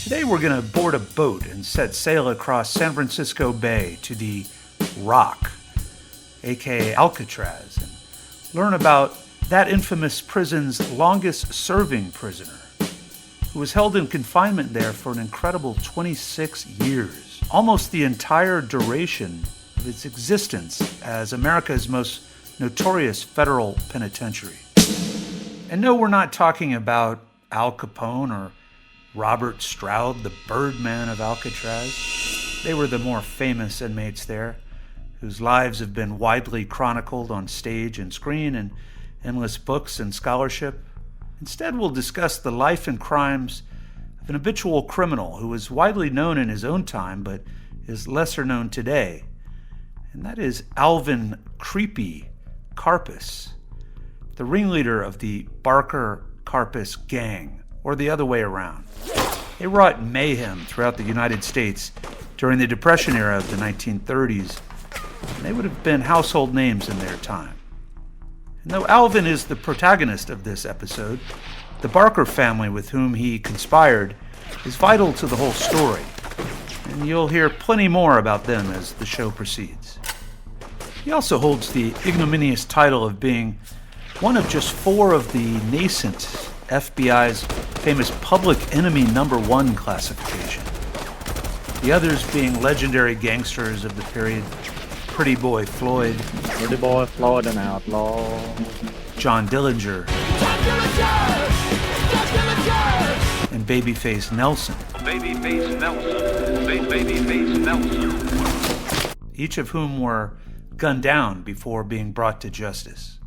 Today we're going to board a boat and set sail across San Francisco Bay to the Rock, aka Alcatraz, and learn about that infamous prison's longest-serving prisoner, who was held in confinement there for an incredible 26 years, almost the entire duration of its existence as America's most notorious federal penitentiary. And no, we're not talking about Al Capone or Robert Stroud, the Birdman of Alcatraz. They were the more famous inmates there, whose lives have been widely chronicled on stage and screen in endless books and scholarship. Instead, we'll discuss the life and crimes of an habitual criminal who was widely known in his own time but is lesser known today. And that is Alvin "Creepy" Karpass, the ringleader of the Barker-Karpis Gang, or the other way around. They wrought mayhem throughout the United States during the Depression era of the 1930s, and they would have been household names in their time. And though Alvin is the protagonist of this episode, the Barker family with whom he conspired is vital to the whole story, and you'll hear plenty more about them as the show proceeds. He also holds the ignominious title of being one of just 4 of the nascent FBI's famous Public Enemy #1 classification. The others being legendary gangsters of the period: Pretty Boy Floyd, an outlaw, John Dillinger, and Babyface Nelson. Each of whom were gunned down before being brought to justice.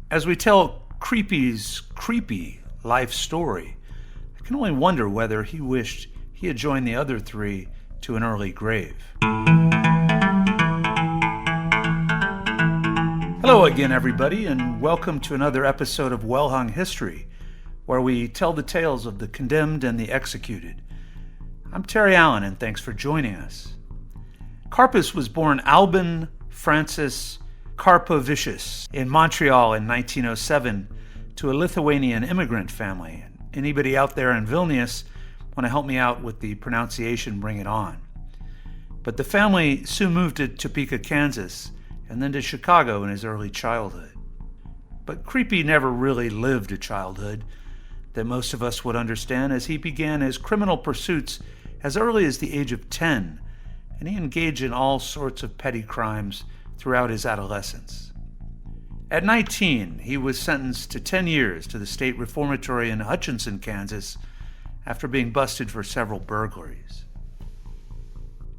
As we tell Creepy's creepy life story, I can only wonder whether he wished he had joined the other 3 to an early grave. Hello again, everybody, and welcome to another episode of Well Hung History, where we tell the tales of the condemned and the executed. I'm Terry Allen, and thanks for joining us. Karpass was born Alvin Francis Karpovicius in Montreal in 1907 to a Lithuanian immigrant family. Anybody out there in Vilnius want to help me out with the pronunciation, bring it on. But the family soon moved to Topeka, Kansas, and then to Chicago in his early childhood. But Creepy never really lived a childhood that most of us would understand, as he began his criminal pursuits as early as the age of 10, and he engaged in all sorts of petty crimes throughout his adolescence. At 19, he was sentenced to 10 years to the state reformatory in Hutchinson, Kansas, after being busted for several burglaries.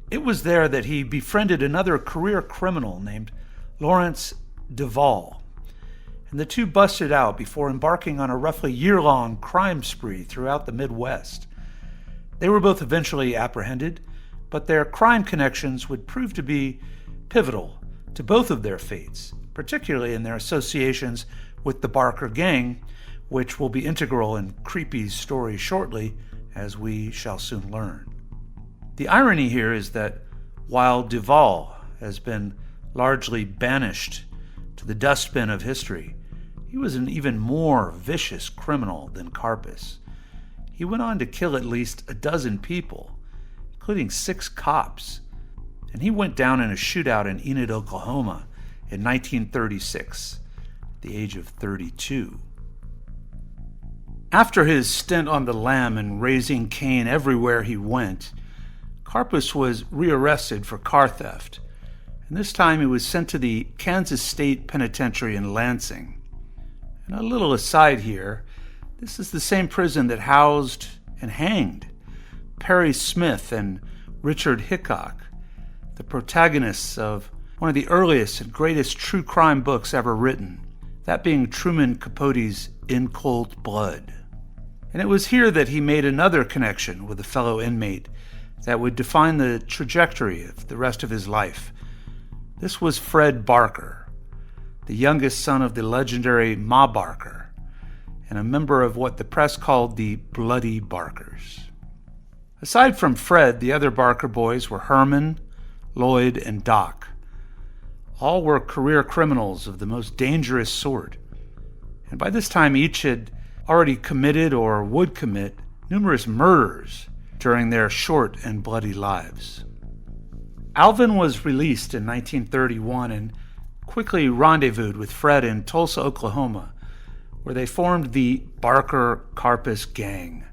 It was there that he befriended another career criminal named Lawrence Duvall, and the two busted out before embarking on a roughly year-long crime spree throughout the Midwest. They were both eventually apprehended, but their crime connections would prove to be pivotal to both of their fates, particularly in their associations with the Barker Gang, which will be integral in Creepy's story shortly, as we shall soon learn. The irony here is that while Duvall has been largely banished to the dustbin of history, he was an even more vicious criminal than Karpass. He went on to kill at least a dozen people, including 6 cops, and he went down in a shootout in Enid, Oklahoma in 1936, at the age of 32. After his stint on the lam and raising Cain everywhere he went, Karpass was rearrested for car theft, and this time he was sent to the Kansas State Penitentiary in Lansing. And a little aside here, this is the same prison that housed and hanged Perry Smith and Richard Hickok, the protagonists of one of the earliest and greatest true crime books ever written, that being Truman Capote's In Cold Blood. And it was here that he made another connection with a fellow inmate that would define the trajectory of the rest of his life. This was Fred Barker, the youngest son of the legendary Ma Barker, and a member of what the press called the Bloody Barkers. Aside from Fred, the other Barker boys were Herman, Lloyd, and Doc. All were career criminals of the most dangerous sort, and by this time each had already committed or would commit numerous murders, during their short and bloody lives. Alvin was released in 1931 and quickly rendezvoused with Fred in Tulsa, Oklahoma, where they formed the Barker-Karpis Gang.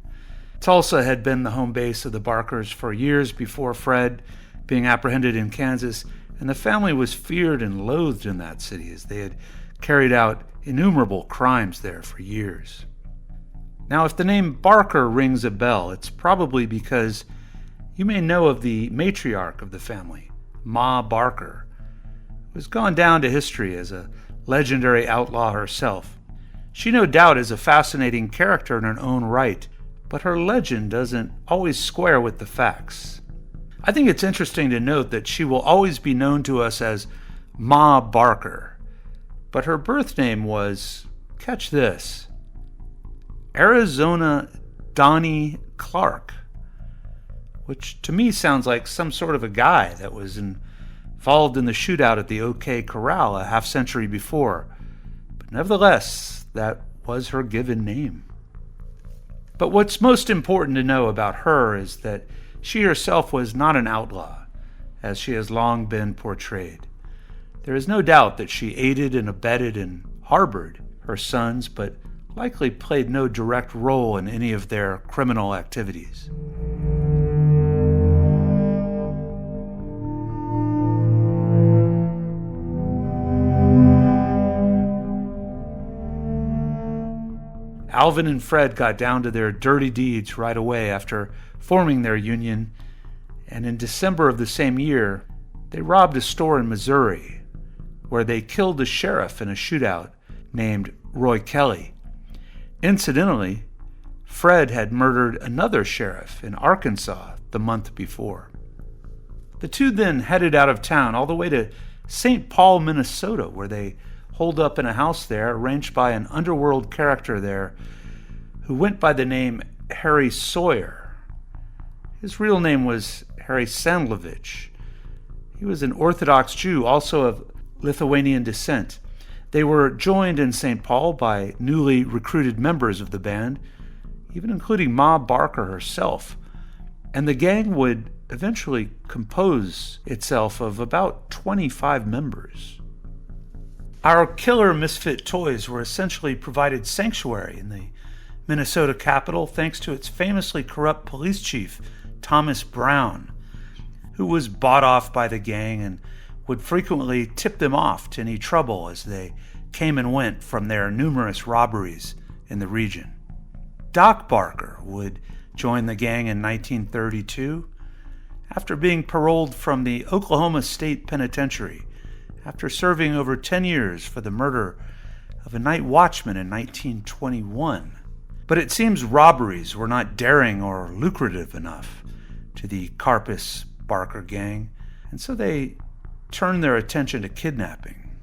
Tulsa had been the home base of the Barkers for years before Fred being apprehended in Kansas, and the family was feared and loathed in that city as they had carried out innumerable crimes there for years. Now, if the name Barker rings a bell, it's probably because you may know of the matriarch of the family, Ma Barker, who has gone down to history as a legendary outlaw herself. She no doubt is a fascinating character in her own right, but her legend doesn't always square with the facts. I think it's interesting to note that she will always be known to us as Ma Barker, but her birth name was, catch this, Arizona Donnie Clark, which to me sounds like some sort of a guy that was involved in the shootout at the OK Corral a half-century before. But nevertheless, that was her given name. But what's most important to know about her is that she herself was not an outlaw, as she has long been portrayed. There is no doubt that she aided and abetted and harbored her sons, but likely played no direct role in any of their criminal activities. Alvin and Fred got down to their dirty deeds right away after forming their union, and in December of the same year, they robbed a store in Missouri, where they killed a sheriff in a shootout named Roy Kelly. Incidentally, Fred had murdered another sheriff in Arkansas the month before. The two then headed out of town all the way to St. Paul, Minnesota, where they holed up in a house there arranged by an underworld character there who went by the name Harry Sawyer. His real name was Harry Sandlovich. He was an Orthodox Jew, also of Lithuanian descent. They were joined in St. Paul by newly recruited members of the band, even including Ma Barker herself, and the gang would eventually compose itself of about 25 members. Our killer misfit toys were essentially provided sanctuary in the Minnesota capital thanks to its famously corrupt police chief, Thomas Brown, who was bought off by the gang and would frequently tip them off to any trouble as they came and went from their numerous robberies in the region. Doc Barker would join the gang in 1932 after being paroled from the Oklahoma State Penitentiary after serving over 10 years for the murder of a night watchman in 1921. But it seems robberies were not daring or lucrative enough to the Karpis Barker gang, and so they turned their attention to kidnapping.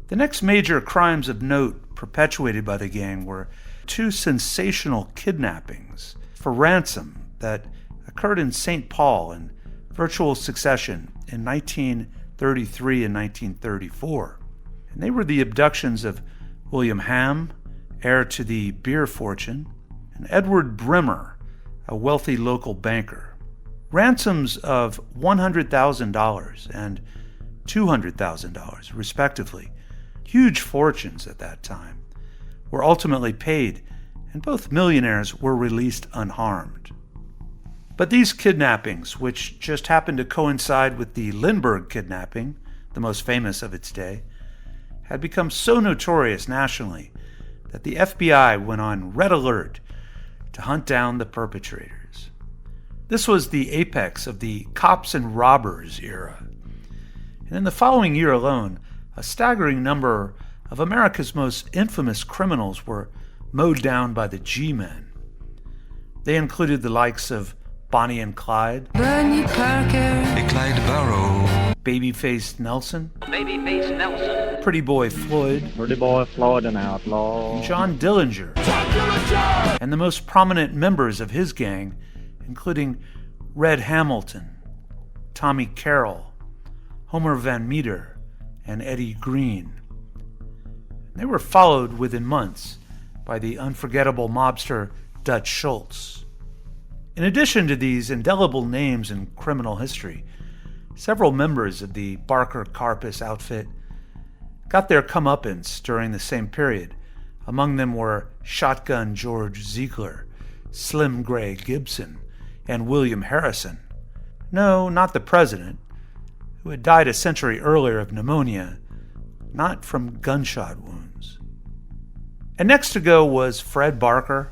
The next major crimes of note perpetuated by the gang were two sensational kidnappings for ransom that occurred in St. Paul in virtual succession in 1933 and 1934. And they were the abductions of William Ham, heir to the beer fortune, and Edward Brimmer, a wealthy local banker. Ransoms of $100,000 and $200,000, respectively, huge fortunes at that time, were ultimately paid, and both millionaires were released unharmed. But these kidnappings, which just happened to coincide with the Lindbergh kidnapping, the most famous of its day, had become so notorious nationally that the FBI went on red alert to hunt down the perpetrators. This was the apex of the cops and robbers era. And in the following year alone, a staggering number of America's most infamous criminals were mowed down by the G-Men. They included the likes of Bonnie and Clyde, Bernie Parker, Clyde Barrow, Babyface Nelson, Pretty Boy Floyd, Pretty boy Floyd an outlaw. John Dillinger, and the most prominent members of his gang, including Red Hamilton, Tommy Carroll, Homer Van Meter, and Eddie Green. They were followed within months by the unforgettable mobster Dutch Schultz. In addition to these indelible names in criminal history, several members of the Barker-Karpis outfit got their comeuppance during the same period. Among them were Shotgun George Ziegler, Slim Gray Gibson, and William Harrison. No, not the president, who had died a century earlier of pneumonia, not from gunshot wounds. And next to go was Fred Barker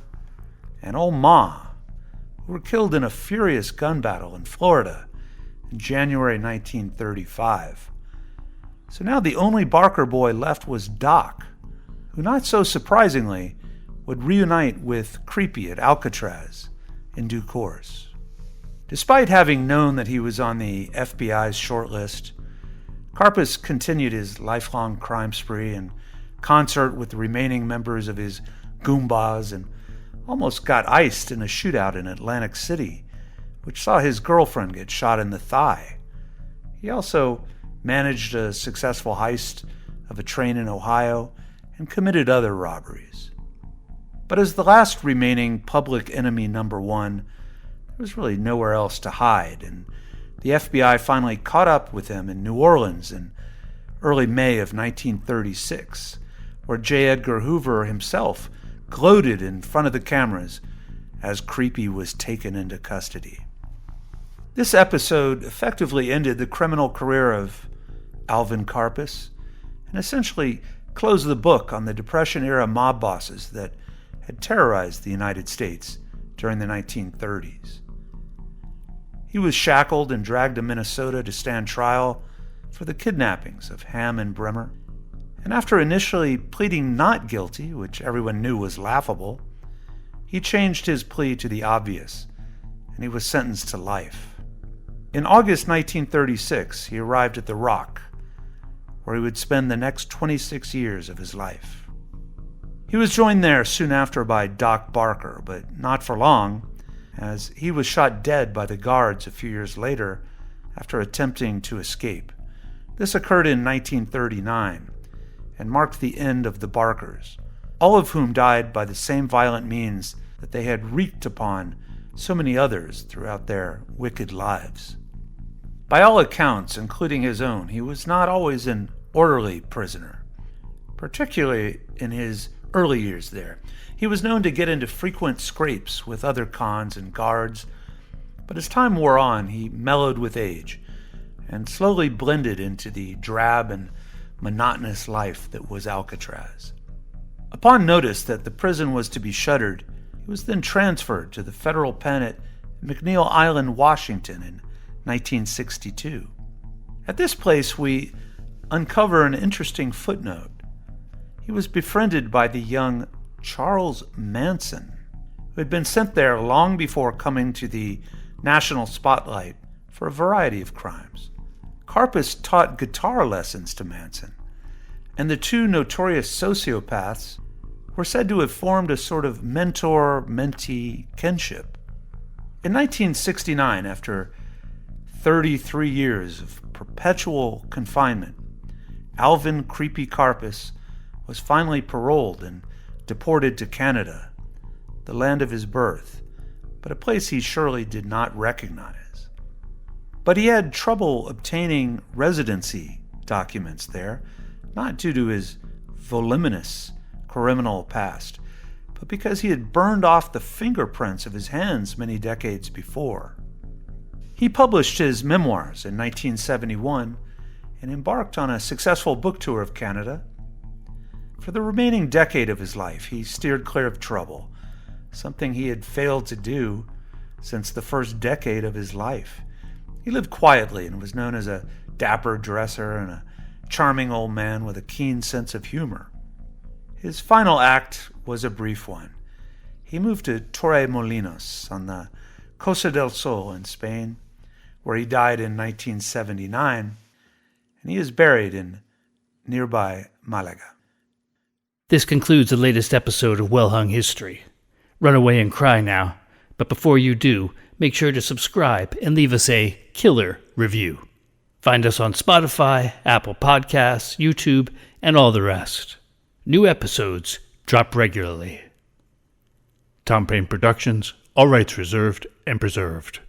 and Old Ma, who were killed in a furious gun battle in Florida in January 1935. So now the only Barker boy left was Doc, who not so surprisingly would reunite with Creepy at Alcatraz in due course. Despite having known that he was on the FBI's shortlist, Karpis continued his lifelong crime spree in concert with the remaining members of his Goombas and almost got iced in a shootout in Atlantic City, which saw his girlfriend get shot in the thigh. He also managed a successful heist of a train in Ohio and committed other robberies. But as the last remaining public enemy number one, there was really nowhere else to hide, and the FBI finally caught up with him in New Orleans in early May of 1936, where J. Edgar Hoover himself gloated in front of the cameras as Creepy was taken into custody. This episode effectively ended the criminal career of Alvin Karpis and essentially closed the book on the Depression-era mob bosses that had terrorized the United States during the 1930s. He was shackled and dragged to Minnesota to stand trial for the kidnappings of Ham and Bremer, and after initially pleading not guilty, which everyone knew was laughable, he changed his plea to the obvious, and he was sentenced to life. In August 1936, he arrived at the Rock, where he would spend the next 26 years of his life. He was joined there soon after by Doc Barker, but not for long, as he was shot dead by the guards a few years later after attempting to escape. This occurred in 1939 and marked the end of the Barkers, all of whom died by the same violent means that they had wreaked upon so many others throughout their wicked lives. By all accounts, including his own, he was not always an orderly prisoner, particularly in his early years there. He was known to get into frequent scrapes with other cons and guards, but as time wore on, he mellowed with age and slowly blended into the drab and monotonous life that was Alcatraz. Upon notice that the prison was to be shuttered, he was then transferred to the federal pen at McNeil Island, Washington in 1962. At this place, we uncover an interesting footnote. He was befriended by the young Charles Manson, who had been sent there long before coming to the national spotlight for a variety of crimes. Karpis taught guitar lessons to Manson, and the two notorious sociopaths were said to have formed a sort of mentor-mentee kinship. In 1969, after 33 years of perpetual confinement, Alvin Creepy Karpis was finally paroled and deported to Canada, the land of his birth, but a place he surely did not recognize. But he had trouble obtaining residency documents there, not due to his voluminous criminal past, but because he had burned off the fingerprints of his hands many decades before. He published his memoirs in 1971 and embarked on a successful book tour of Canada. For the remaining decade of his life, he steered clear of trouble, something he had failed to do since the first decade of his life. He lived quietly and was known as a dapper dresser and a charming old man with a keen sense of humor. His final act was a brief one. He moved to Torremolinos on the Costa del Sol in Spain, where he died in 1979, and he is buried in nearby Malaga. This concludes the latest episode of Well Hung History. Run away and cry now, but before you do, make sure to subscribe and leave us a killer review. Find us on Spotify, Apple Podcasts, YouTube, and all the rest. New episodes drop regularly. Tom Payne Productions, All rights reserved and preserved.